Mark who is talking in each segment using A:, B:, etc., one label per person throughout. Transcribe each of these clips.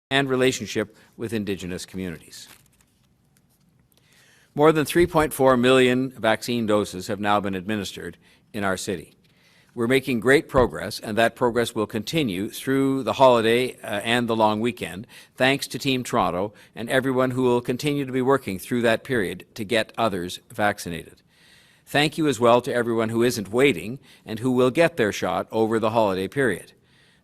A: and relationship with Indigenous communities. More than 3.4 million vaccine doses have now been administered in our city. We're making great progress, and that progress will continue through the holiday and the long weekend, thanks to Team Toronto and everyone who will continue to be working through that period to get others vaccinated. Thank you as well to everyone who isn't waiting and who will get their shot over the holiday period.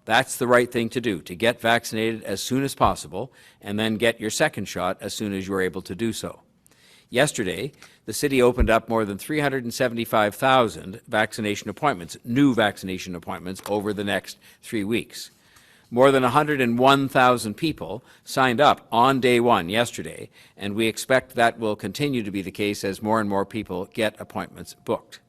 A: That's the right thing to do, to get vaccinated as soon as possible and then get your second shot as soon as you're able to do so. Yesterday, the city opened up more than 375,000 vaccination appointments, new vaccination appointments, over the next 3 weeks. More than 101,000 people signed up on day one yesterday, and we expect that will continue to be the case as more and more people get appointments booked.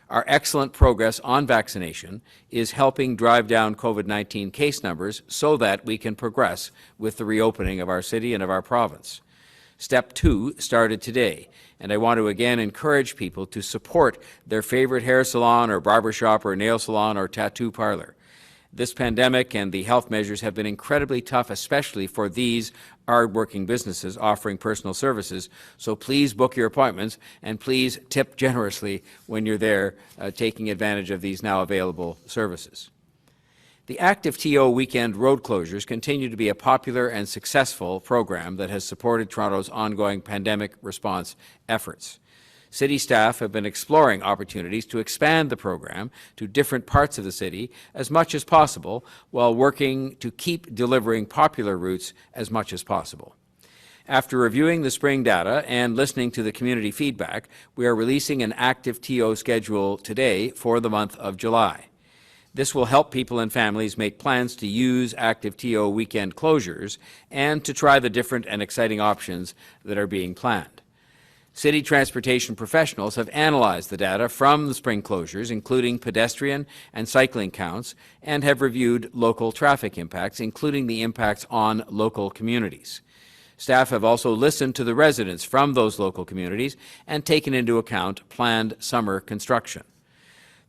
A: Our excellent progress on vaccination is helping drive down COVID-19 case numbers so that we can progress with the reopening of our city and of our province. Step 2 started today, and I want to again encourage people to support their favorite hair salon or barbershop or nail salon or tattoo parlor. This pandemic and the health measures have been incredibly tough, especially for these hard-working businesses offering personal services. So please book your appointments, and please tip generously when you're there taking advantage of these now available services. The Active TO weekend road closures continue to be a popular and successful program that has supported Toronto's ongoing pandemic response efforts. City staff have been exploring opportunities to expand the program to different parts of the city as much as possible, while working to keep delivering popular routes as much as possible. After reviewing the spring data and listening to the community feedback, we are releasing an Active TO schedule today for the month of July. This will help people and families make plans to use Active TO weekend closures and to try the different and exciting options that are being planned. City transportation professionals have analyzed the data from the spring closures, including pedestrian and cycling counts, and have reviewed local traffic impacts, including the impacts on local communities. Staff have also listened to the residents from those local communities and taken into account planned summer construction.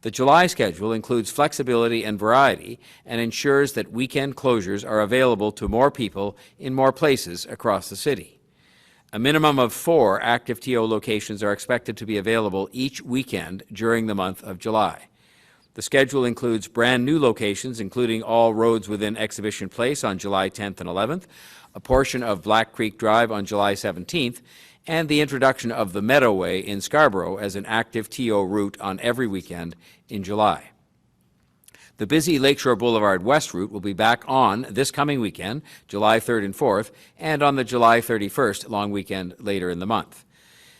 A: The July schedule includes flexibility and variety and ensures that weekend closures are available to more people in more places across the city. A minimum of 4 Active TO locations are expected to be available each weekend during the month of July. The schedule includes brand new locations, including all roads within Exhibition Place on July 10th and 11th, a portion of Black Creek Drive on July 17th, and the introduction of the Meadowway in Scarborough as an Active TO route on every weekend in July. The busy Lakeshore Boulevard West route will be back on this coming weekend, July 3rd and 4th, and on the July 31st long weekend later in the month.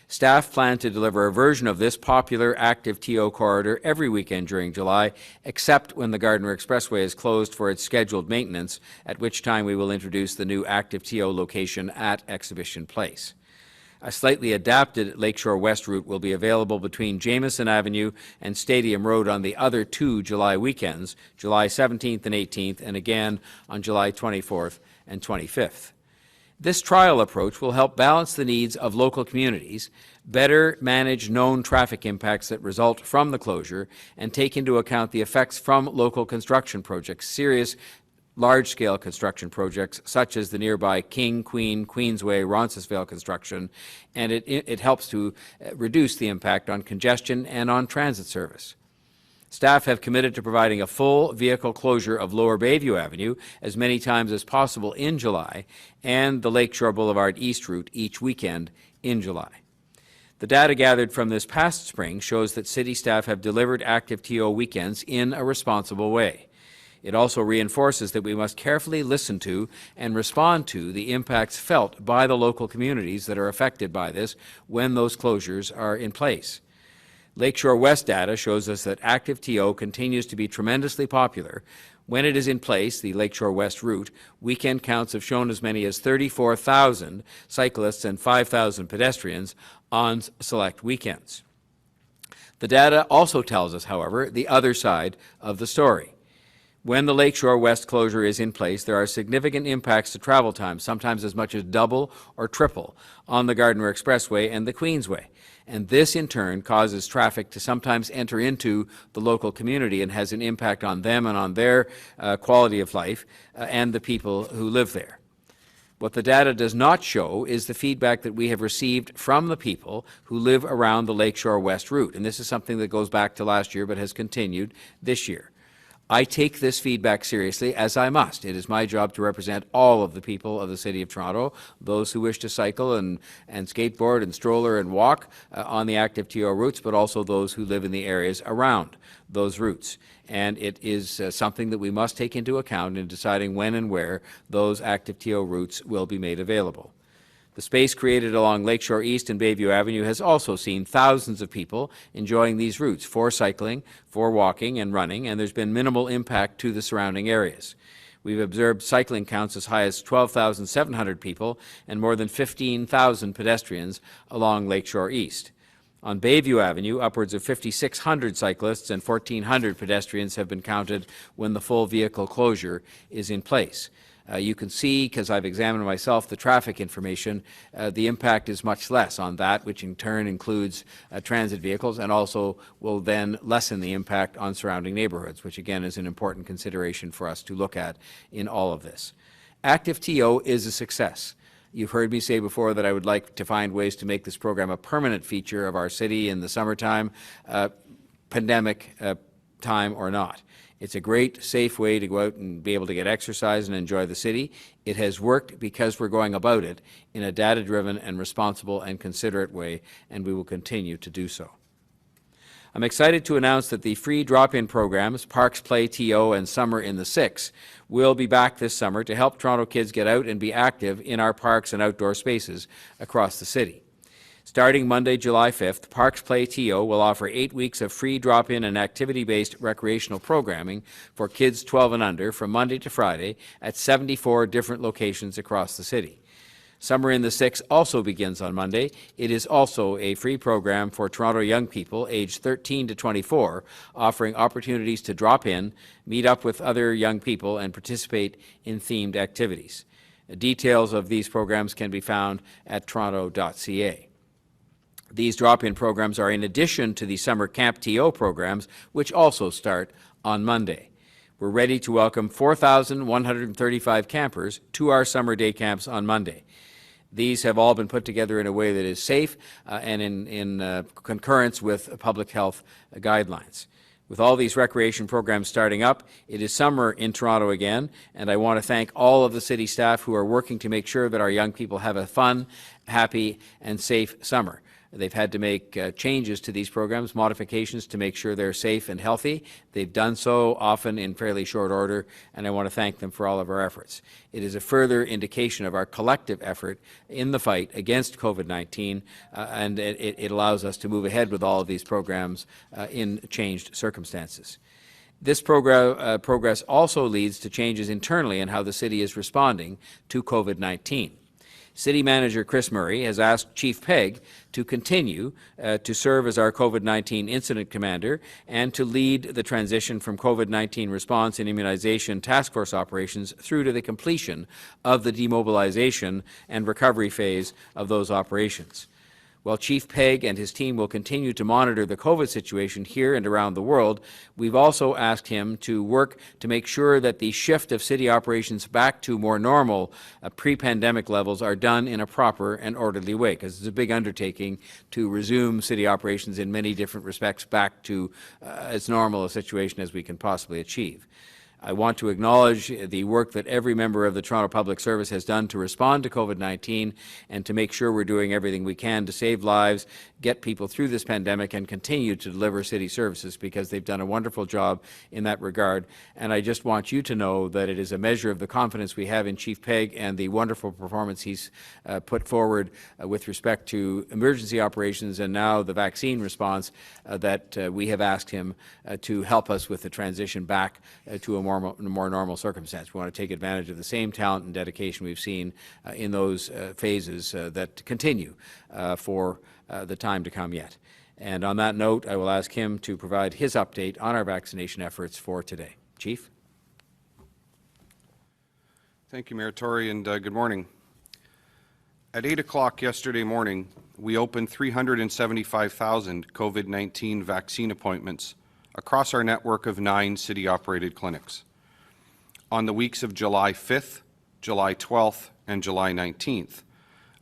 A: Staff plan to deliver a version of this popular Active TO corridor every weekend during July, except when the Gardiner Expressway is closed for its scheduled maintenance, at which time we will introduce the new Active TO location at Exhibition Place. A slightly adapted Lakeshore West route will be available between Jameson Avenue and Stadium Road on the other 2 July weekends, July 17th and 18th, and again on July 24th and 25th. This trial approach will help balance the needs of local communities, better manage known traffic impacts that result from the closure, and take into account the effects from local construction projects, serious large-scale construction projects such as the nearby King, Queen, Queensway, Roncesvalles construction, and it helps to reduce the impact on congestion and on transit service. Staff have committed to providing a full vehicle closure of Lower Bayview Avenue as many times as possible in July, and the Lakeshore Boulevard East route each weekend in July. The data gathered from this past spring shows that city staff have delivered Active TO weekends in a responsible way. It also reinforces that we must carefully listen to and respond to the impacts felt by the local communities that are affected by this when those closures are in place. Lakeshore West data shows us that Active TO continues to be tremendously popular. When it is in place, the Lakeshore West route, weekend counts have shown as many as 34,000 cyclists and 5,000 pedestrians on select weekends. The data also tells us, however, the other side of the story. When the Lakeshore West closure is in place, there are significant impacts to travel time, sometimes as much as double or triple, on the Gardiner Expressway and the Queensway. And this, in turn, causes traffic to sometimes enter into the local community and has an impact on them and on their quality of life and the people who live there. What the data does not show is the feedback that we have received from the people who live around the Lakeshore West route, and this is something that goes back to last year but has continued this year. I take this feedback seriously, as I must. It is my job to represent all of the people of the City of Toronto, those who wish to cycle and skateboard and stroller and walk on the active TO routes, but also those who live in the areas around those routes. And it is something that we must take into account in deciding when and where those active TO routes will be made available. The space created along Lakeshore East and Bayview Avenue has also seen thousands of people enjoying these routes for cycling, for walking and running, and there's been minimal impact to the surrounding areas. We've observed cycling counts as high as 12,700 people and more than 15,000 pedestrians along Lakeshore East. On Bayview Avenue, upwards of 5,600 cyclists and 1,400 pedestrians have been counted when the full vehicle closure is in place. You can see, because I've examined myself the traffic information, the impact is much less on that, which in turn includes transit vehicles, and also will then lessen the impact on surrounding neighborhoods, which again is an important consideration for us to look at in all of this. Active TO is a success. You've heard me say before that I would like to find ways to make this program a permanent feature of our city in the summertime, pandemic time or not. It's a great, safe way to go out and be able to get exercise and enjoy the city. It has worked because we're going about it in a data-driven and responsible and considerate way, and we will continue to do so. I'm excited to announce that the free drop-in programs, Parks Play TO and Summer in the Six, will be back this summer to help Toronto kids get out and be active in our parks and outdoor spaces across the city. Starting Monday, July 5th, Parks Play TO will offer 8 weeks of free drop-in and activity-based recreational programming for kids 12 and under from Monday to Friday at 74 different locations across the city. Summer in the Six also begins on Monday. It is also a free program for Toronto young people aged 13 to 24, offering opportunities to drop in, meet up with other young people, and participate in themed activities. Details of these programs can be found at toronto.ca. These drop-in programs are in addition to the summer Camp TO programs, which also start on Monday. We're ready to welcome 4,135 campers to our summer day camps on Monday. These have all been put together in a way that is safe and in concurrence with public health guidelines. With all these recreation programs starting up, it is summer in Toronto again, and I want to thank all of the city staff who are working to make sure that our young people have a fun, happy, and safe summer. They've had to make changes to these programs, modifications to make sure they're safe and healthy. They've done so often in fairly short order, and I want to thank them for all of our efforts. It is a further indication of our collective effort in the fight against COVID-19, and it allows us to move ahead with all of these programs in changed circumstances. This progress also leads to changes internally in how the city is responding to COVID-19. City Manager Chris Murray has asked Chief Pegg to continue to serve as our COVID-19 Incident Commander and to lead the transition from COVID-19 response and immunization task force operations through to the completion of the demobilization and recovery phase of those operations. While Chief Pegg and his team will continue to monitor the COVID situation here and around the world, we've also asked him to work to make sure that the shift of city operations back to more normal pre-pandemic levels are done in a proper and orderly way, because it's a big undertaking to resume city operations in many different respects back to as normal a situation as we can possibly achieve. I want to acknowledge the work that every member of the Toronto Public Service has done to respond to COVID-19 and to make sure we're doing everything we can to save lives, get people through this pandemic, and continue to deliver city services, because they've done a wonderful job in that regard. And I just want you to know that it is a measure of the confidence we have in Chief Pegg and the wonderful performance he's put forward with respect to emergency operations and now the vaccine response that we have asked him to help us with the transition back to a more normal circumstance. We want to take advantage of the same talent and dedication we've seen in those phases that continue for the time to come yet. And on that note, I will ask him to provide his update on our vaccination efforts for today. Chief?
B: Thank you, Mayor Tory, and good morning. At 8 o'clock yesterday morning, we opened 375,000 COVID-19 vaccine appointments across our network of 9 city-operated clinics. On the weeks of July 5th July 12th, and July 19th,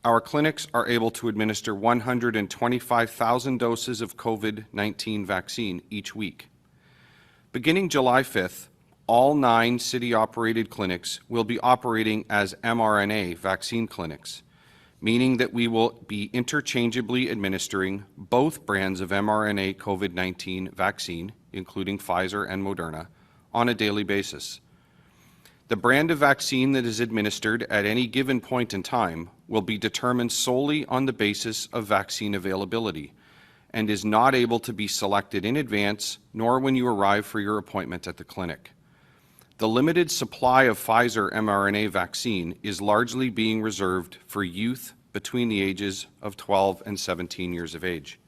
B: our clinics are able to administer 125,000 doses of COVID-19 vaccine each week. Beginning July 5th, all 9 city-operated clinics will be operating as mRNA vaccine clinics, meaning that we will be interchangeably administering both brands of mRNA COVID-19 vaccine, including Pfizer and Moderna, on a daily basis. The brand of vaccine that is administered at any given point in time will be determined solely on the basis of vaccine availability and is not able to be selected in advance nor when you arrive for your appointment at the clinic. The limited supply of Pfizer mRNA vaccine is largely being reserved for youth between the ages of 12 and 17 years of age.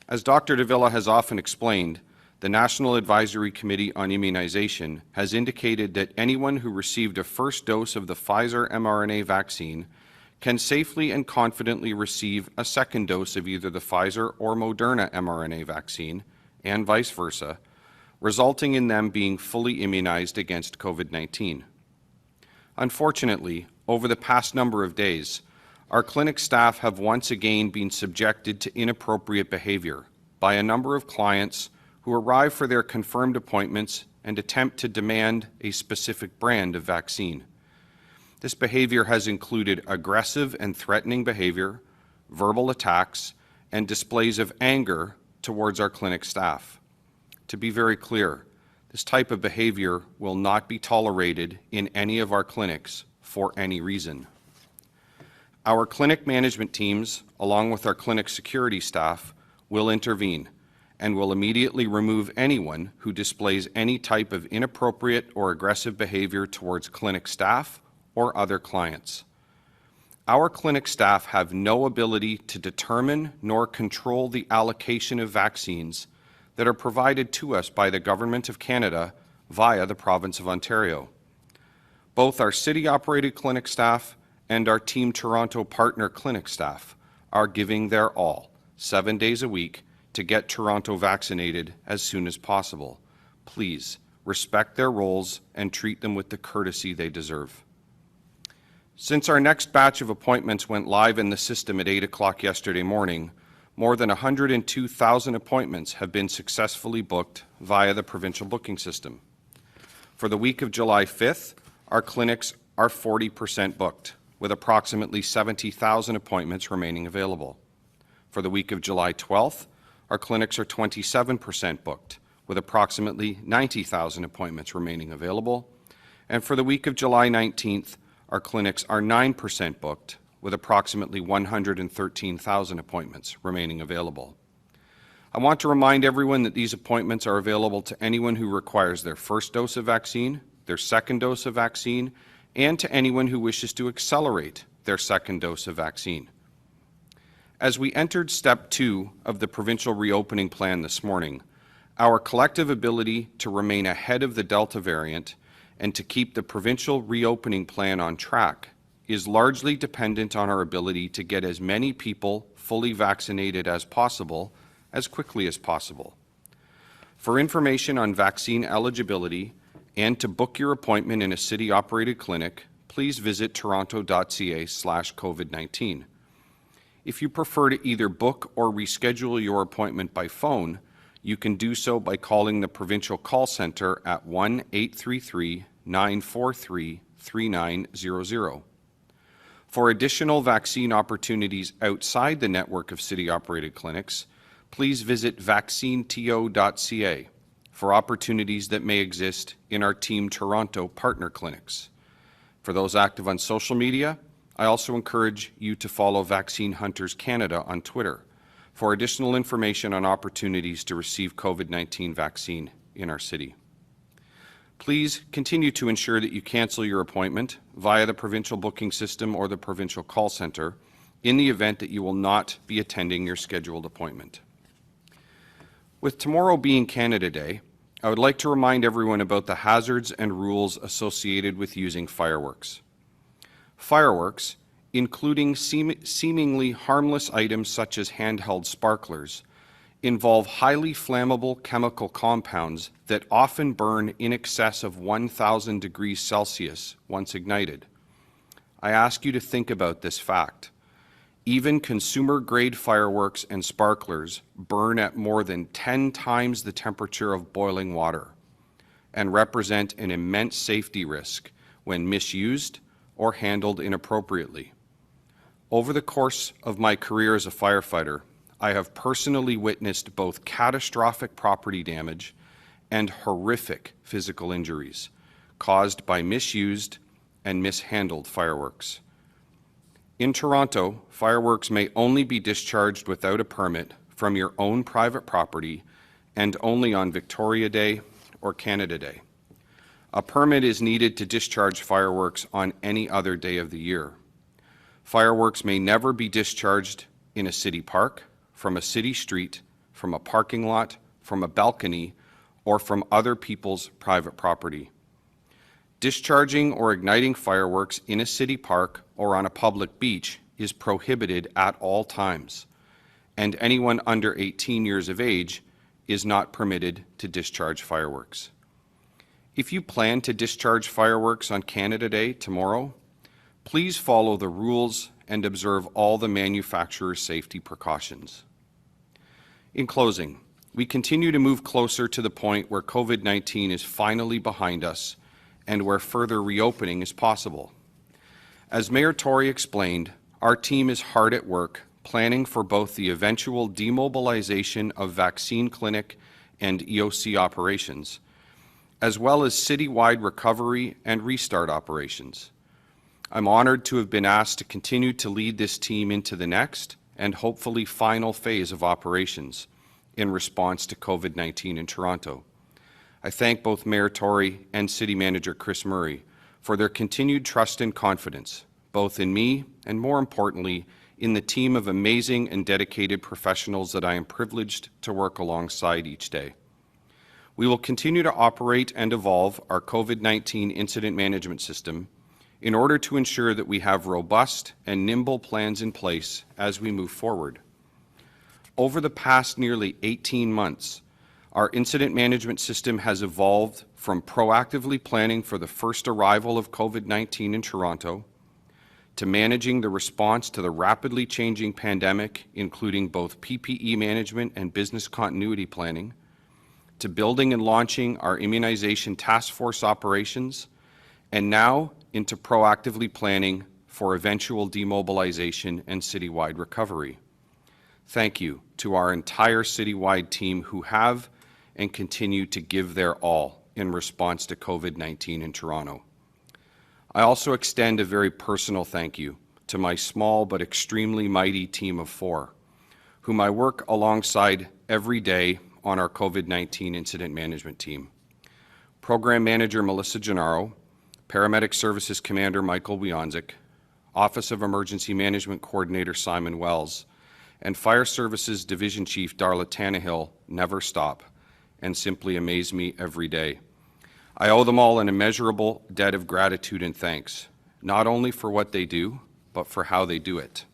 B: As Dr. de Villa has often explained, the National Advisory Committee on Immunization has indicated that anyone who received a first dose of the Pfizer mRNA vaccine can safely and confidently receive a second dose of either the Pfizer or Moderna mRNA vaccine, and vice versa, resulting in them being fully immunized against COVID-19. Unfortunately, over the past number of days, our clinic staff have once again been subjected to inappropriate behavior by a number of clients who arrive for their confirmed appointments and attempt to demand a specific brand of vaccine. This behavior has included aggressive and threatening behavior, verbal attacks, and displays of anger towards our clinic staff. To be very clear, this type of behavior will not be tolerated in any of our clinics for any reason. Our clinic management teams, along with our clinic security staff, will intervene and will immediately remove anyone who displays any type of inappropriate or aggressive behavior towards clinic staff or other clients. Our clinic staff have no ability to determine nor control the allocation of vaccines that are provided to us by the Government of Canada via the Province of Ontario. Both our city-operated clinic staff and our Team Toronto partner clinic staff are giving their all, 7 days a week, to get Toronto vaccinated as soon as possible. Please respect their roles and treat them with the courtesy they deserve. Since our next batch of appointments went live in the system at 8 o'clock yesterday morning, more than 102,000 appointments have been successfully booked via the provincial booking system. For the week of July 5th, our clinics are 40% booked, with approximately 70,000 appointments remaining available. For the week of July 12th, our clinics are 27% booked, with approximately 90,000 appointments remaining available. And for the week of July 19th, our clinics are 9% booked, with approximately 113,000 appointments remaining available. I want to remind everyone that these appointments are available to anyone who requires their first dose of vaccine, their second dose of vaccine, and to anyone who wishes to accelerate their second dose of vaccine. As we entered Step 2 of the provincial reopening plan this morning, our collective ability to remain ahead of the Delta variant and to keep the provincial reopening plan on track is largely dependent on our ability to get as many people fully vaccinated as possible, as quickly as possible. For information on vaccine eligibility and to book your appointment in a city-operated clinic, please visit toronto.ca/COVID-19. If you prefer to either book or reschedule your appointment by phone, you can do so by calling the provincial call centre at 1-833-943-3900. For additional vaccine opportunities outside the network of city-operated clinics, please visit vaccineto.ca for opportunities that may exist in our Team Toronto partner clinics. For those active on social media, I also encourage you to follow Vaccine Hunters Canada on Twitter for additional information on opportunities to receive COVID-19 vaccine in our city. Please continue to ensure that you cancel your appointment via the provincial booking system or the provincial call centre in the event that you will not be attending your scheduled appointment. With tomorrow being Canada Day, I would like to remind everyone about the hazards and rules associated with using fireworks. Fireworks, including seemingly harmless items such as handheld sparklers, involve highly flammable chemical compounds that often burn in excess of 1,000 degrees Celsius once ignited. I ask you to think about this fact. Even consumer-grade fireworks and sparklers burn at more than 10 times the temperature of boiling water and represent an immense safety risk when misused or handled inappropriately. Over the course of my career as a firefighter, I have personally witnessed both catastrophic property damage and horrific physical injuries caused by misused and mishandled fireworks. In Toronto, fireworks may only be discharged without a permit from your own private property and only on Victoria Day or Canada Day. A permit is needed to discharge fireworks on any other day of the year. Fireworks may never be discharged in a city park, from a city street, from a parking lot, from a balcony, or from other people's private property. Discharging or igniting fireworks in a city park or on a public beach is prohibited at all times, and anyone under 18 years of age is not permitted to discharge fireworks. If you plan to discharge fireworks on Canada Day tomorrow, please follow the rules and observe all the manufacturer's safety precautions. In closing, we continue to move closer to the point where COVID-19 is finally behind us and where further reopening is possible. As Mayor Tory explained, our team is hard at work planning for both the eventual demobilization of vaccine clinic and EOC operations, as well as citywide recovery and restart operations. I'm honored to have been asked to continue to lead this team into the next and hopefully final phase of operations in response to COVID-19 in Toronto. I thank both Mayor Tory and City Manager Chris Murray for their continued trust and confidence, both in me and, more importantly, in the team of amazing and dedicated professionals that I am privileged to work alongside each day. We will continue to operate and evolve our COVID-19 incident management system in order to ensure that we have robust and nimble plans in place as we move forward. Over the past nearly 18 months, our incident management system has evolved from proactively planning for the first arrival of COVID-19 in Toronto, to managing the response to the rapidly changing pandemic, including both PPE management and business continuity planning, to building and launching our immunization task force operations, and now into proactively planning for eventual demobilization and citywide recovery. Thank you to our entire citywide team who have and continue to give their all in response to COVID-19 in Toronto. I also extend a very personal thank you to my small but extremely mighty team of 4, whom I work alongside every day on our COVID-19 incident management team. Program Manager Melissa Gennaro, Paramedic Services Commander Michael Wianzik, Office of Emergency Management Coordinator Simon Wells, and Fire Services Division Chief Darla Tannehill never stop and simply amaze me every day. I owe them all an immeasurable debt of gratitude and thanks, not only for what they do, but for how they do it.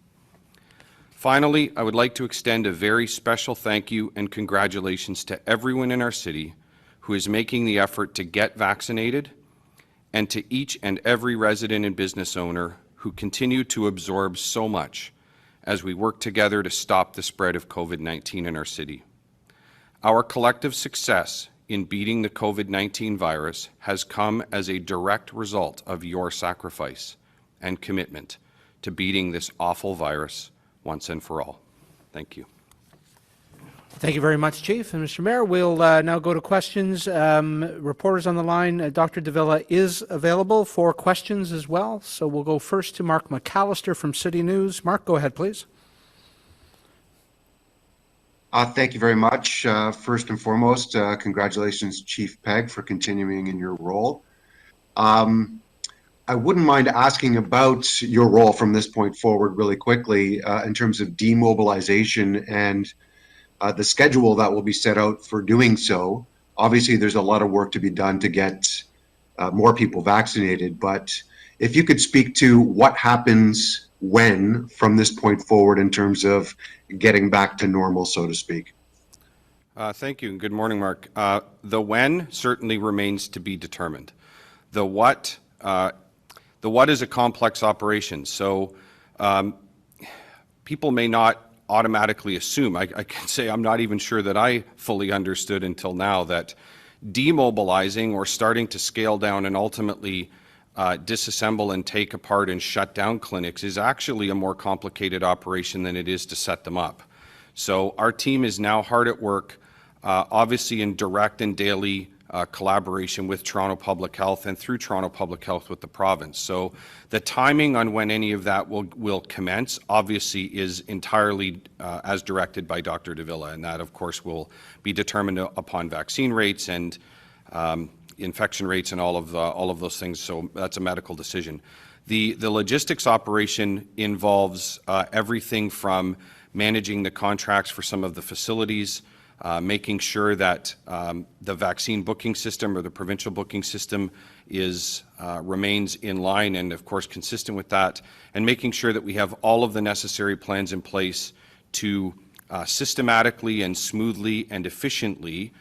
B: Finally, I would like to extend a very special thank you and congratulations to everyone in our city who is making the effort to get vaccinated, and to each and every resident and business owner who continue to absorb so much as we work together to stop the spread of COVID-19 in our city. Our collective success in beating the COVID-19 virus has come as a direct result of your sacrifice and commitment to beating this awful virus once and for all. Thank you.
C: Thank you very much, Chief. And Mr. Mayor, we'll now go to questions. Reporters on the line, Dr. de Villa is available for questions as well. So we'll go first to Mark McAllister from City News. Mark, go ahead, please.
D: Thank you very much. First and foremost, congratulations, Chief Pegg, for continuing in your role. I wouldn't mind asking about your role from this point forward really quickly in terms of demobilization and the schedule that will be set out for doing so. Obviously, there's a lot of work to be done to get more people vaccinated, but if you could speak to what happens when from this point forward in terms of getting back to normal, so to speak.
B: Thank you, and good morning, Mark. The when certainly remains to be determined. The what is a complex operation, so people may not automatically assume. I can say I'm not even sure that I fully understood until now that demobilizing or starting to scale down and ultimately disassemble and take apart and shut down clinics is actually a more complicated operation than it is to set them up. So our team is now hard at work, obviously in direct and daily collaboration with Toronto Public Health and through Toronto Public Health with the province. So the timing on when any of that will commence obviously is entirely as directed by Dr. de Villa, and that of course will be determined upon vaccine rates and infection rates and all of those things. So that's a medical decision. The logistics operation involves everything from managing the contracts for some of the facilities, making sure that the vaccine booking system or the provincial booking system remains in line and of course consistent with that, and making sure that we have all of the necessary plans in place to systematically and smoothly and efficiently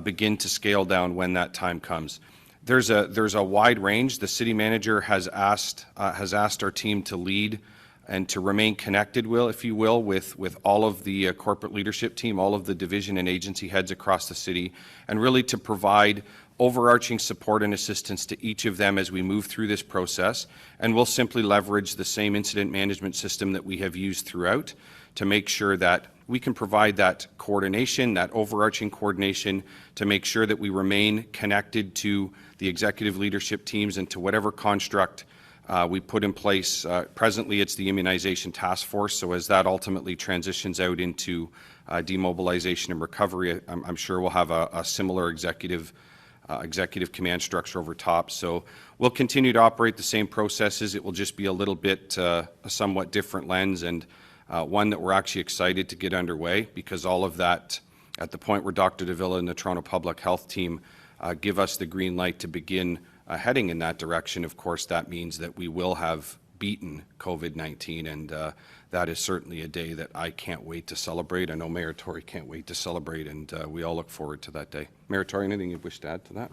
B: begin to scale down when that time comes. There's a wide range. The city manager has asked our team to lead and to remain connected, if you will, with all of the corporate leadership team, all of the division and agency heads across the city, and really to provide overarching support and assistance to each of them as we move through this process. And we'll simply leverage the same incident management system that we have used throughout to make sure that we can provide that coordination, that overarching coordination, to make sure that we remain connected to the executive leadership teams and to whatever construct we put in place. Presently, it's the immunization task force, so as that ultimately transitions out into demobilization and recovery, I'm sure we'll have a similar executive command structure over top. So we'll continue to operate the same processes. It will just be a little bit a somewhat different lens, and one that we're actually excited to get underway, because all of that, at the point where Dr. de Villa and the Toronto Public Health team give us the green light to begin heading in that direction, of course, that means that we will have beaten COVID-19, and that is certainly a day that I can't wait to celebrate. I know Mayor Tory can't wait to celebrate, and we all look forward to that day. Mayor Tory, anything you wish to add to that?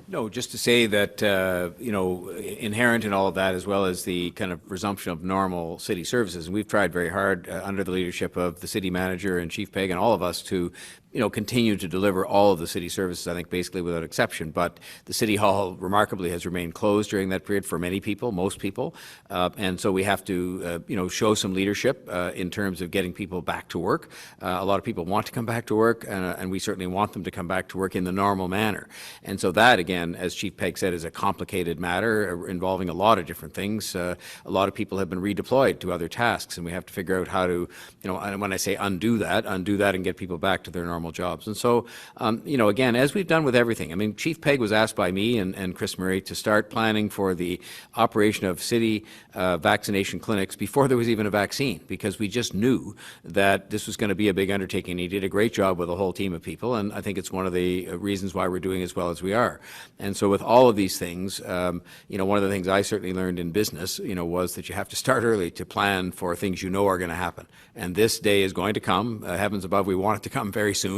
A: No, just to say that, inherent in all of that, as well as the kind of resumption of normal city services, and we've tried very hard under the leadership of the city manager and Chief Pegg and all of us to continue to deliver all of the city services, I think, basically without exception. But the City Hall remarkably has remained closed during that period for many people, most people. And so we have to, show some leadership in terms of getting people back to work. A lot of people want to come back to work, and we certainly want them to come back to work in the normal manner. And so that, again, as Chief Pegg said, is a complicated matter involving a lot of different things. A lot of people have been redeployed to other tasks, and we have to figure out how to, and when I say undo that and get people back to their normal jobs. And so, again, as we've done with everything, I mean, Chief Pegg was asked by me and Chris Murray to start planning for the operation of city vaccination clinics before there was even a vaccine, because we just knew that this was going to be a big undertaking. He did a great job with a whole team of people, and I think it's one of the reasons why we're doing as well as we are. And so with all of these things, one of the things I certainly learned in business, was that you have to start early to plan for things are going to happen. And this day is going to come. Heavens above, we want it to come very soon.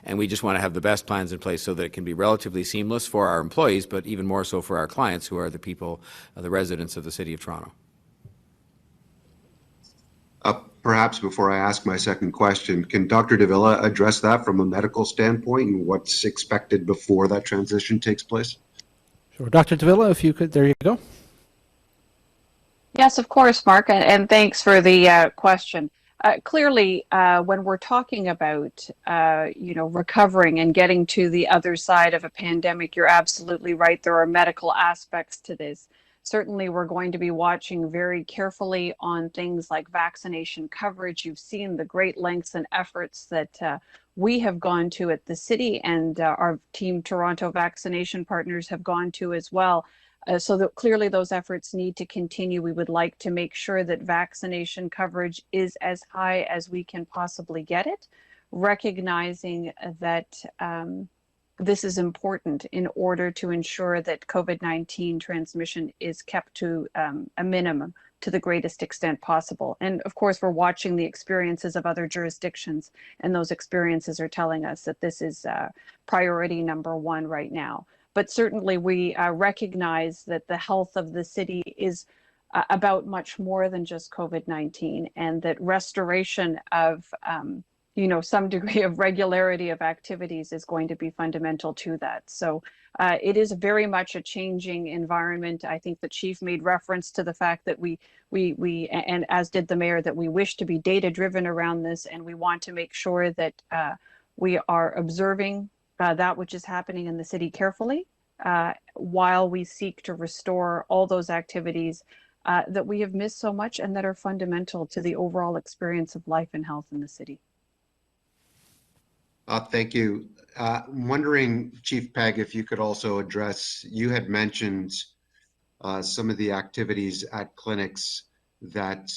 A: And we just want to have the best plans in place so that it can be relatively seamless for our employees, but even more so for our clients, who are the people, the residents of the City of Toronto.
D: Perhaps before I ask my second question, can Dr. de Villa address that from a medical standpoint and what's expected before that transition takes place?
C: Sure. Dr. de Villa, if you could, there you go.
E: Yes, of course, Mark, and thanks for the question. Clearly, when we're talking about, recovering and getting to the other side of a pandemic, you're absolutely right. There are medical aspects to this. Certainly, we're going to be watching very carefully on things like vaccination coverage. You've seen the great lengths and efforts that we have gone to at the city, and our Team Toronto vaccination partners have gone to as well. So that clearly those efforts need to continue. We would like to make sure that vaccination coverage is as high as we can possibly get it, recognizing that this is important in order to ensure that COVID-19 transmission is kept to a minimum, to the greatest extent possible. And of course, we're watching the experiences of other jurisdictions, and those experiences are telling us that this is priority number one right now. But certainly we recognize that the health of the city is about much more than just COVID-19, and that restoration of some degree of regularity of activities is going to be fundamental to that. So it is very much a changing environment. I think the chief made reference to the fact that we and as did the mayor, that we wish to be data driven around this, and we want to make sure that we are observing that which is happening in the city carefully while we seek to restore all those activities that we have missed so much and that are fundamental to the overall experience of life and health in the city.
D: Thank you. I'm wondering, Chief Pegg, if you could also address, you had mentioned some of the activities at clinics that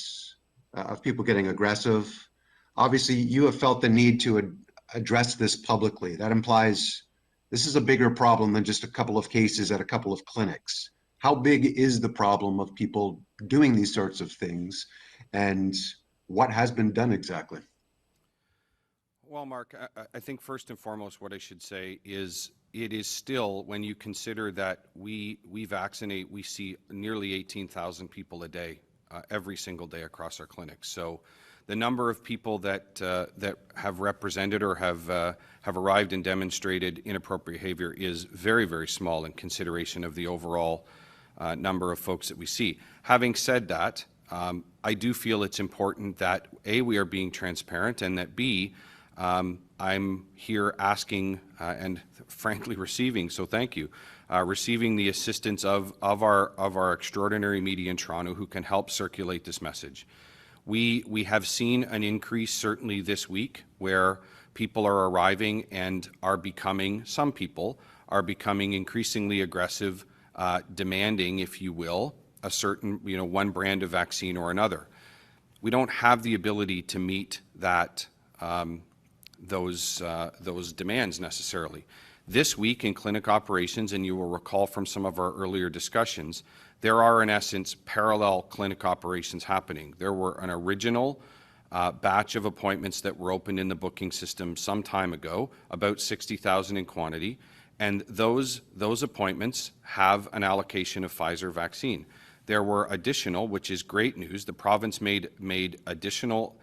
D: of people getting aggressive. Obviously, you have felt the need to address this publicly. That implies this is a bigger problem than just a couple of cases at a couple of clinics. How big is the problem of people doing these sorts of things, and what has been done exactly?
B: Well, Mark, I think first and foremost what I should say is it is still, when you consider that we vaccinate, we see nearly 18,000 people a day, every single day across our clinics. So the number of people that have represented or have arrived and demonstrated inappropriate behavior is very, very small in consideration of the overall number of folks that we see. Having said that, I do feel it's important that A, we are being transparent, and that B, I'm here asking and frankly receiving, so thank you, receiving the assistance of our extraordinary media in Toronto who can help circulate this message. We have seen an increase certainly this week where people are arriving and are becoming, some people are becoming increasingly aggressive, demanding, if you will, a certain, one brand of vaccine or another. We don't have the ability to meet that those demands necessarily. This week in clinic operations, and you will recall from some of our earlier discussions, there are in essence parallel clinic operations happening. There were an original batch of appointments that were opened in the booking system some time ago, about 60,000 in quantity, and those appointments have an allocation of Pfizer vaccine. There were additional, which is great news, the province made additional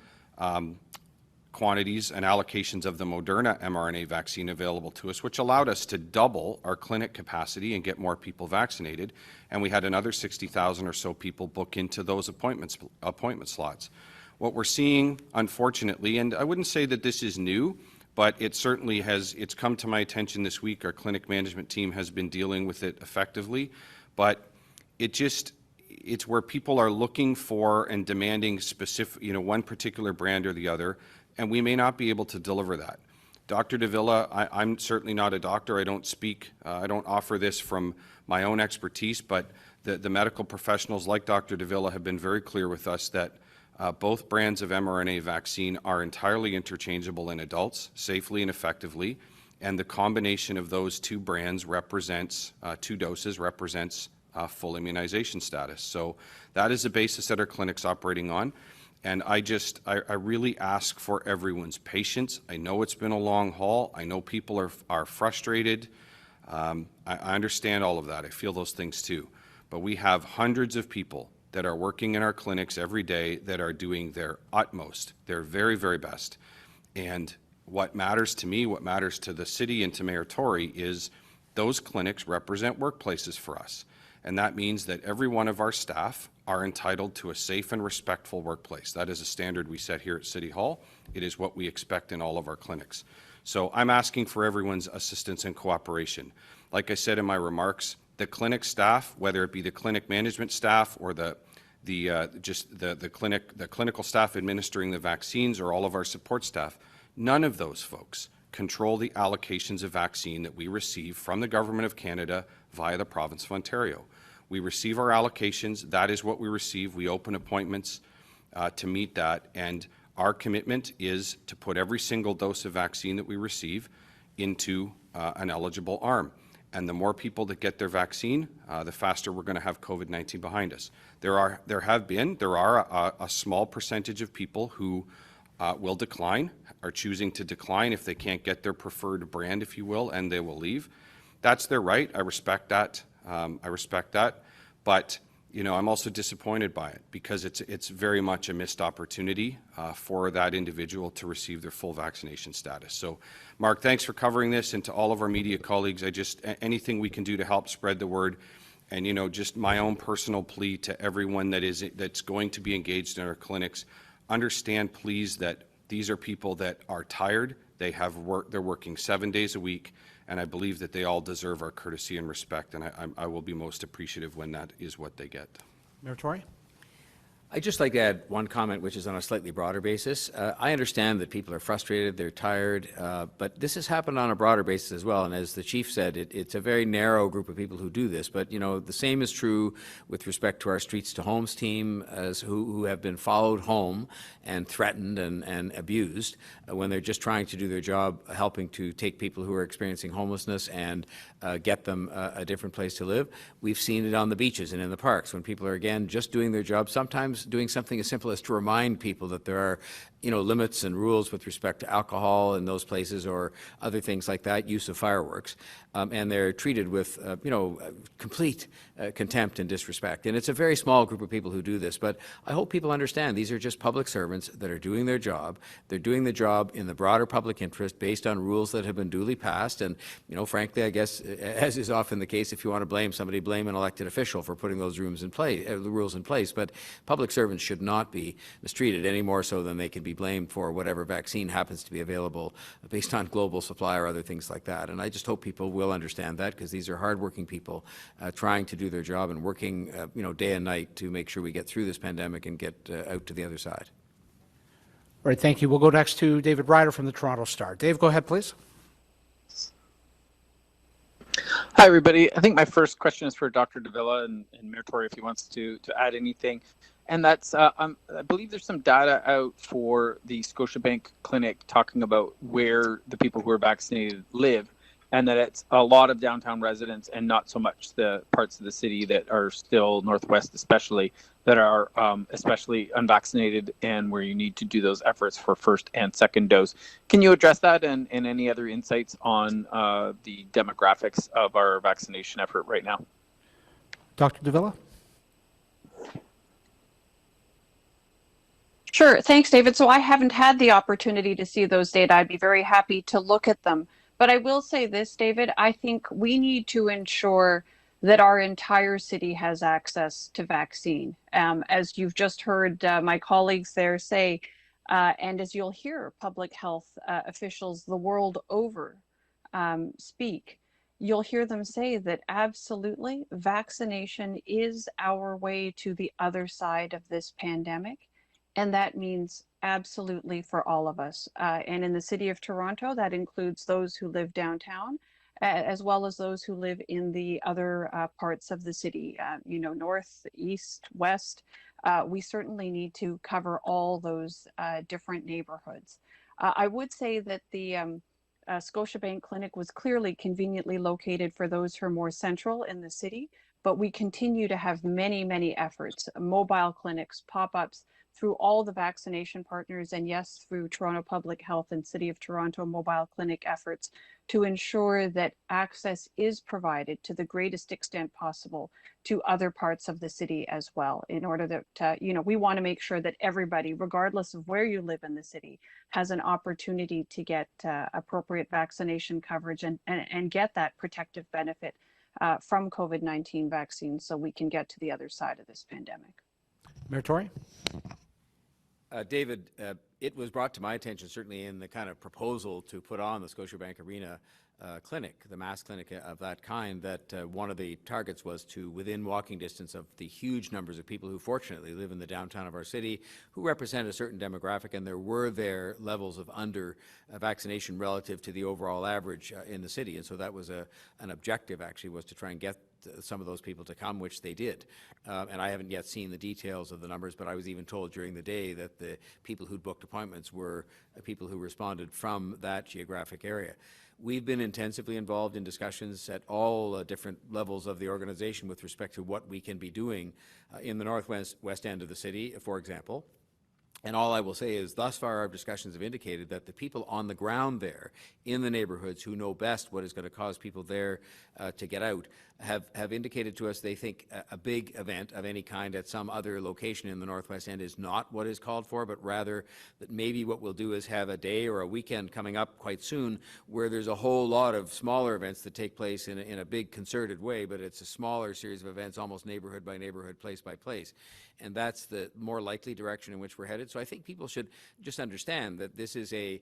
B: quantities and allocations of the Moderna mRNA vaccine available to us, which allowed us to double our clinic capacity and get more people vaccinated. And we had another 60,000 or so people book into those appointment slots. What we're seeing, unfortunately, and I wouldn't say that this is new, but it certainly it's come to my attention this week. Our clinic management team has been dealing with it effectively, but it's where people are looking for and demanding specific, one particular brand or the other, and we may not be able to deliver that. Dr. de Villa, I'm certainly not a doctor. I don't speak, I don't offer this from my own expertise, but the medical professionals like Dr. de Villa have been very clear with us that both brands of mRNA vaccine are entirely interchangeable in adults, safely and effectively, and the combination of those two brands represents, two doses represents full immunization status. So that is the basis that our clinic's operating on. And I really ask for everyone's patience. I know it's been a long haul. I know people are frustrated. I understand all of that. I feel those things too. But we have hundreds of people that are working in our clinics every day that are doing their utmost, their very, very best. And what matters to me, what matters to the city and to Mayor Tory is those clinics represent workplaces for us. And that means that every one of our staff are entitled to a safe and respectful workplace. That is a standard we set here at City Hall. It is what we expect in all of our clinics. So I'm asking for everyone's assistance and cooperation. Like I said in my remarks, the clinic staff, whether it be the clinic management staff or the clinical staff administering the vaccines or all of our support staff, none of those folks control the allocations of vaccine that we receive from the Government of Canada via the Province of Ontario. We receive our allocations. That is what we receive. We open appointments to meet that, and our commitment is to put every single dose of vaccine that we receive into an eligible arm. And the more people that get their vaccine, the faster we're going to have COVID-19 behind us. There are a small percentage of people who will decline, are choosing to decline if they can't get their preferred brand, if you will, and they will leave. That's their right. I respect that. But you know, I'm also disappointed by it because it's very much a missed opportunity for that individual to receive their full vaccination status. So, Mark, thanks for covering this, and to all of our media colleagues, anything we can do to help spread the word, and you know, just my own personal plea to everyone that's going to be engaged in our clinics, understand, please, that these are people that are tired. They're working 7 days a week, and I believe that they all deserve our courtesy and respect, and I will be most appreciative when that is what they get.
C: Mayor Tory?
A: I'd just like to add one comment, which is on a slightly broader basis. I understand that people are frustrated, they're tired, but this has happened on a broader basis as well. And as the chief said, it's a very narrow group of people who do this. But you know, the same is true with respect to our Streets to Homes team, who have been followed home and threatened and abused when they're just trying to do their job, helping to take people who are experiencing homelessness and get them a different place to live. We've seen it on the beaches and in the parks when people are, again, just doing their job, sometimes doing something as simple as to remind people that there are, you know, limits and rules with respect to alcohol in those places or other things like that, use of fireworks, and they're treated with, you know, complete contempt and disrespect. And it's a very small group of people who do this, but I hope people understand these are just public servants that are doing their job. They're doing the job in the broader public interest based on rules that have been duly passed. And, you know, frankly, I guess, as is often the case, if you want to blame somebody, blame an elected official for putting those rules in place. But public servants should not be mistreated any more so than they can be blamed for whatever vaccine happens to be available based on global supply or other things like that. And I just hope people will understand that, because these are hardworking people trying to do their job and working, you know, day and night to make sure we get through this pandemic and get out to the other side.
C: All right, thank you. We'll go next to David Ryder from the Toronto Star. Dave, go ahead, please.
F: Hi, everybody. I think my first question is for Dr. de Villa and Mayor Tory, if he wants to add anything. And that's, I believe there's some data out for the Scotiabank clinic talking about where the people who are vaccinated live, and that it's a lot of downtown residents and not so much the parts of the city that are still northwest, especially, that are especially unvaccinated and where you need to do those efforts for first and second dose. Can you address that and any other insights on the demographics of our vaccination effort right now?
C: Dr. de Villa?
E: Sure. Thanks, David. So I haven't had the opportunity to see those data. I'd be very happy to look at them. But I will say this, David, I think we need to ensure that our entire city has access to vaccine. As you've just heard my colleagues there say, and as you'll hear public health officials the world over speak, you'll hear them say that absolutely vaccination is our way to the other side of this pandemic. And that means absolutely for all of us. And in the city of Toronto, that includes those who live downtown, as well as those who live in the other parts of the city, you know, north, east, west. We certainly need to cover all those different neighborhoods. I would say that the Scotiabank Clinic was clearly conveniently located for those who are more central in the city, but we continue to have many, many efforts, mobile clinics, pop-ups, through all the vaccination partners, and yes, through Toronto Public Health and City of Toronto mobile clinic efforts to ensure that access is provided to the greatest extent possible to other parts of the city as well, in order that, you know, we want to make sure that everybody, regardless of where you live in the city, has an opportunity to get appropriate vaccination coverage and get that protective benefit from COVID-19 vaccines so we can get to the other side of this pandemic.
C: Mayor Tory?
A: David, it was brought to my attention, certainly in the kind of proposal to put on the Scotiabank Arena clinic, the mass clinic of that kind, that one of the targets was to, within walking distance of the huge numbers of people who fortunately live in the downtown of our city, who represent a certain demographic, and there were their levels of under vaccination relative to the overall average in the city. And so that was an objective, actually, was to try and get some of those people to come, which they did. And I haven't yet seen the details of the numbers, but I was even told during the day that the people who'd booked appointments were people who responded from that geographic area. We've been intensively involved in discussions at all different levels of the organization with respect to what we can be doing in the west end of the city, for example. And all I will say is, thus far, our discussions have indicated that the people on the ground there in the neighborhoods who know best what is going to cause people there to get out have indicated to us they think a big event of any kind at some other location in the Northwest End is not what is called for, but rather that maybe what we'll do is have a day or a weekend coming up quite soon where there's a whole lot of smaller events that take place in a big concerted way, but it's a smaller series of events, almost neighborhood by neighborhood, place by place. And that's the more likely direction in which we're headed. So I think people should just understand that this is a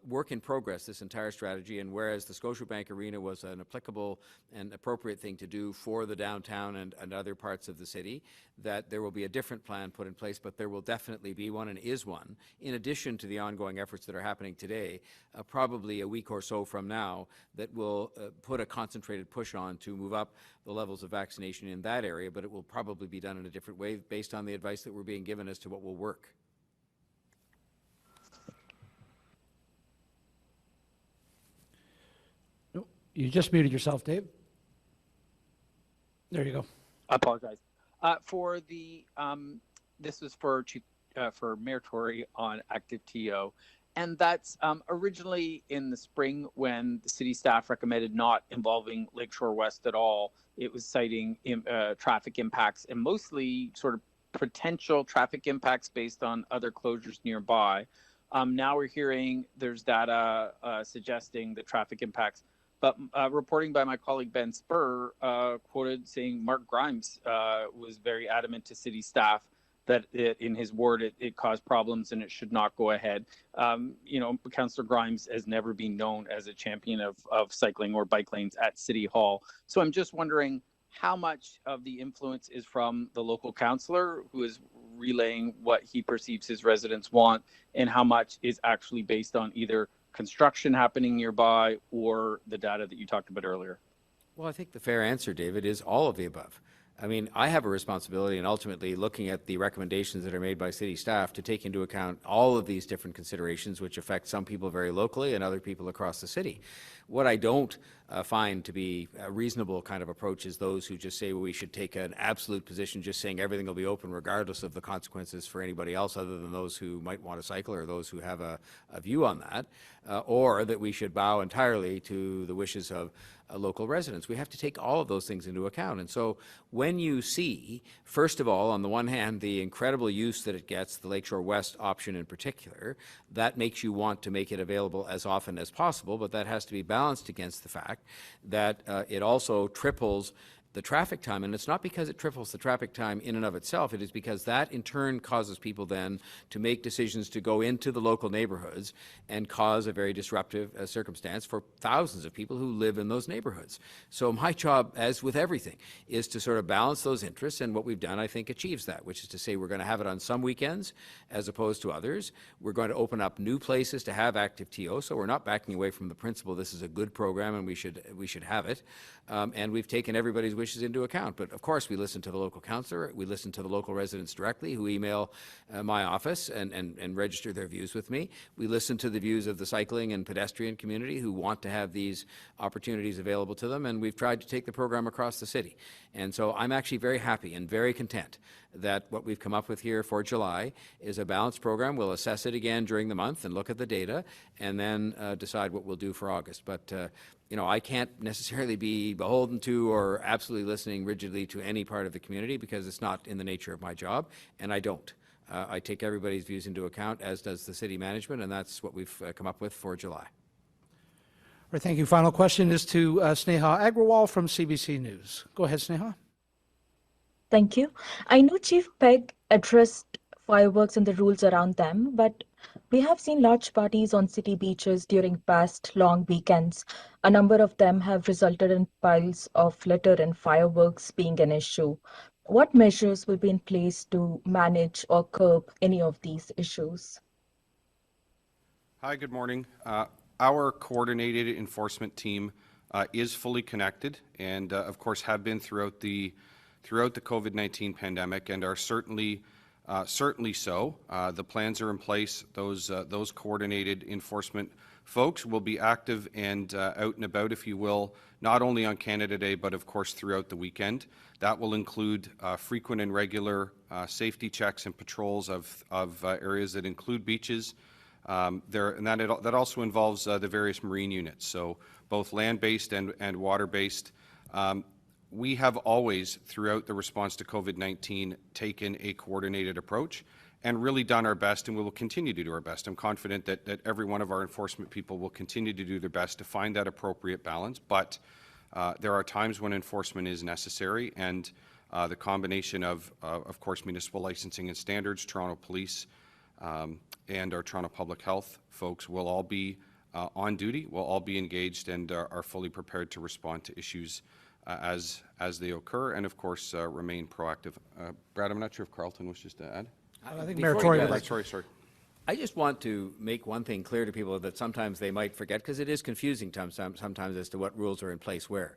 A: work in progress, this entire strategy, and whereas the Scotiabank Arena was an applicable and appropriate thing to do for the downtown and other parts of the city, that there will be a different plan put in place, but there will definitely be one and is one, in addition to the ongoing efforts that are happening today, probably a week or so from now, that will put a concentrated push on to move up the levels of vaccination in that area, but it will probably be done in a different way based on the advice that we're being given as to what will work.
C: You just muted yourself, Dave. There you go.
F: I apologize. For the this was for Mayor Tory on active TO, and that's originally in the spring when the city staff recommended not involving Lakeshore West at all. It was citing traffic impacts and mostly sort of potential traffic impacts based on other closures nearby. Now we're hearing there's data suggesting the traffic impacts. But reporting by my colleague Ben Spur quoted saying Mark Grimes was very adamant to city staff that in his word, it caused problems and it should not go ahead. Councillor Grimes has never been known as a champion of cycling or bike lanes at City Hall. So I'm just wondering how much of the influence is from the local councillor who is relaying what he perceives his residents want, and how much is actually based on either construction happening nearby or the data that you talked about earlier?
A: Well, I think the fair answer, David, is all of the above. I mean, I have a responsibility in ultimately looking at the recommendations that are made by city staff to take into account all of these different considerations which affect some people very locally and other people across the city. What I don't find to be a reasonable kind of approach is those who just say, well, we should take an absolute position just saying everything will be open regardless of the consequences for anybody else other than those who might want to cycle or those who have a view on that, or that we should bow entirely to the wishes of local residents. We have to take all of those things into account. And so when you see, first of all, on the one hand, the incredible use that it gets, the Lakeshore West option in particular, that makes you want to make it available as often as possible, but that has to be balanced against the fact that it also triples the traffic time, and it's not because it triples the traffic time in and of itself, it is because that in turn causes people then to make decisions to go into the local neighborhoods and cause a very disruptive circumstance for thousands of people who live in those neighborhoods. So my job, as with everything, is to sort of balance those interests, and what we've done, I think, achieves that, which is to say we're going to have it on some weekends as opposed to others. We're going to open up new places to have active TO, so we're not backing away from the principle this is a good program and we should have it, and we've taken everybody's wishes into account. But of course we listen to the local councillor, we listen to the local residents directly who email my office and register their views with me. We listen to the views of the cycling and pedestrian community who want to have these opportunities available to them, and we've tried to take the program across the city. And so I'm actually very happy and very content that what we've come up with here for July is a balanced program. We'll assess it again during the month and look at the data and then decide what we'll do for August. But I can't necessarily be beholden to or absolutely listening rigidly to any part of the community because it's not in the nature of my job, and I don't. I take everybody's views into account, as does the city management, and that's what we've come up with for July.
C: All right, thank you. Final question is to Sneha Agrawal from CBC News. Go ahead, Sneha.
G: Thank you. I know Chief Pegg addressed fireworks and the rules around them, but we have seen large parties on city beaches during past long weekends. A number of them have resulted in piles of litter and fireworks being an issue. What measures will be in place to manage or curb any of these issues?
B: Hi, good morning. Our coordinated enforcement team is fully connected and, of course, have been throughout the COVID-19 pandemic and are certainly so. The plans are in place. Those coordinated enforcement folks will be active and out and about, if you will, not only on Canada Day, but of course throughout the weekend. That will include frequent and regular safety checks and patrols of areas that include beaches. That also involves the various marine units, so both land-based and water-based. We have always, throughout the response to COVID-19, taken a coordinated approach and really done our best, and we will continue to do our best. I'm confident that every one of our enforcement people will continue to do their best to find that appropriate balance, but there are times when enforcement is necessary, and the combination of course, municipal licensing and standards, Toronto Police, and our Toronto Public Health folks will all be on duty, will all be engaged, and are fully prepared to respond to issues as they occur, and of course remain proactive. Brad, I'm not sure if Carlton wishes to add.
C: I think Mayor Tory would like.
B: Sorry.
A: I just want to make one thing clear to people that sometimes they might forget, because it is confusing sometimes as to what rules are in place where.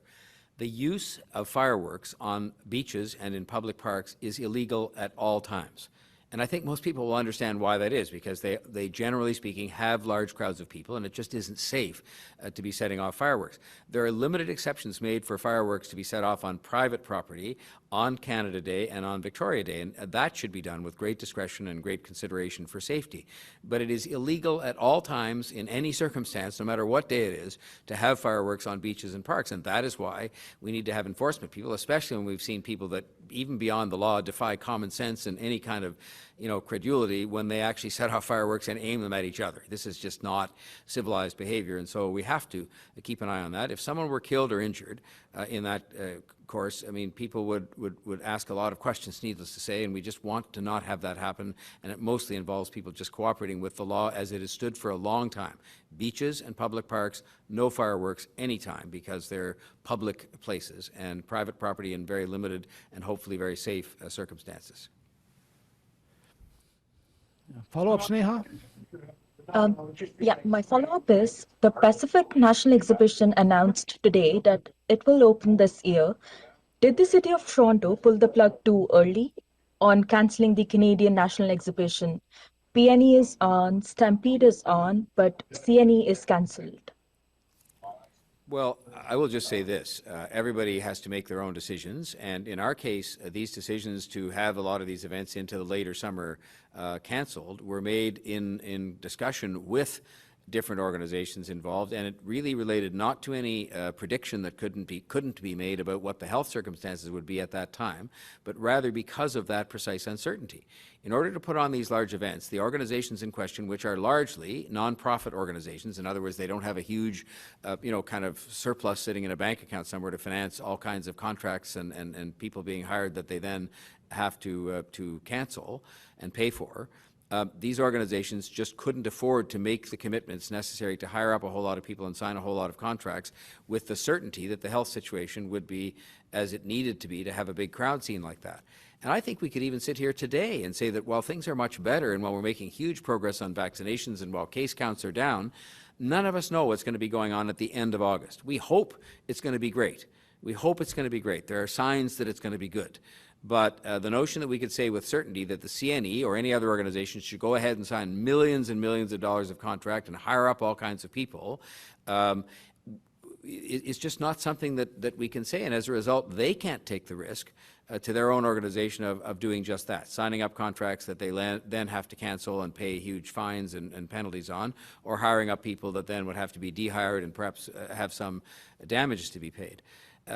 A: The use of fireworks on beaches and in public parks is illegal at all times. And I think most people will understand why that is, because they generally speaking have large crowds of people, and it just isn't safe to be setting off fireworks. There are limited exceptions made for fireworks to be set off on private property on Canada Day and on Victoria Day, and that should be done with great discretion and great consideration for safety. But it is illegal at all times in any circumstance, no matter what day it is, to have fireworks on beaches and parks, and that is why we need to have enforcement people, especially when we've seen people that, even beyond the law, defy common sense and any kind of credulity when they actually set off fireworks and aim them at each other. This is just not civilized behavior, and so we have to keep an eye on that. If someone were killed or injured in that course, I mean, people would ask a lot of questions, needless to say, and we just want to not have that happen, and it mostly involves people just cooperating with the law as it has stood for a long time. Beaches and public parks, no fireworks anytime, because they're public places, and private property in very limited and hopefully very safe circumstances.
C: Follow-up, Sneha?
G: Yeah, my follow-up is the Pacific National Exhibition announced today that it will open this year. Did the City of Toronto pull the plug too early on cancelling the Canadian National Exhibition? PNE is on, Stampede is on, but CNE is cancelled.
A: Well, I will just say this. Everybody has to make their own decisions, and in our case, these decisions to have a lot of these events into the later summer cancelled were made in discussion with different organizations involved, and it really related not to any prediction that couldn't be made about what the health circumstances would be at that time, but rather because of that precise uncertainty. In order to put on these large events, the organizations in question, which are largely non-profit organizations, in other words, they don't have a huge, kind of surplus sitting in a bank account somewhere to finance all kinds of contracts and people being hired that they then have to cancel and pay for. These organizations just couldn't afford to make the commitments necessary to hire up a whole lot of people and sign a whole lot of contracts with the certainty that the health situation would be as it needed to be to have a big crowd scene like that. And I think we could even sit here today and say that while things are much better and while we're making huge progress on vaccinations and while case counts are down, none of us know what's going to be going on at the end of August. We hope it's going to be great. We hope it's going to be great. There are signs that it's going to be good. But the notion that we could say with certainty that the CNE or any other organization should go ahead and sign millions and millions of dollars of contract and hire up all kinds of people is just not something that we can say. And as a result, they can't take the risk to their own organization of doing just that, signing up contracts that they then have to cancel and pay huge fines and penalties on, or hiring up people that then would have to be dehired and perhaps have some damages to be paid.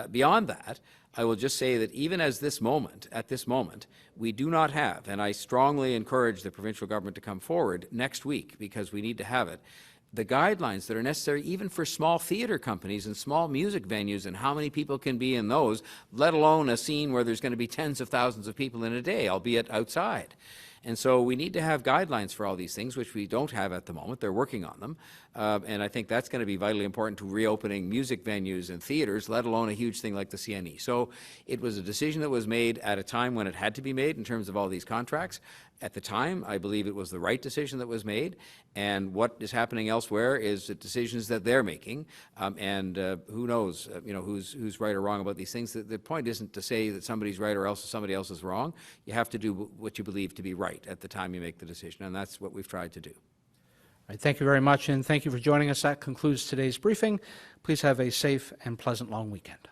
A: Beyond that, I will just say that even at this moment, we do not have, and I strongly encourage the provincial government to come forward next week because we need to have it, the guidelines that are necessary even for small theatre companies and small music venues and how many people can be in those, let alone a scene where there's going to be tens of thousands of people in a day, albeit outside. And so we need to have guidelines for all these things, which we don't have at the moment. They're working on them. And I think that's going to be vitally important to reopening music venues and theaters, let alone a huge thing like the CNE. So it was a decision that was made at a time when it had to be made in terms of all these contracts. At the time, I believe it was the right decision that was made, and what is happening elsewhere is the decisions that they're making, and who knows, who's right or wrong about these things. The point isn't to say that somebody's right or else somebody else is wrong. You have to do what you believe to be right at the time you make the decision, and that's what we've tried to do.
C: All right, thank you very much, and thank you for joining us. That concludes today's briefing. Please have a safe and pleasant long weekend.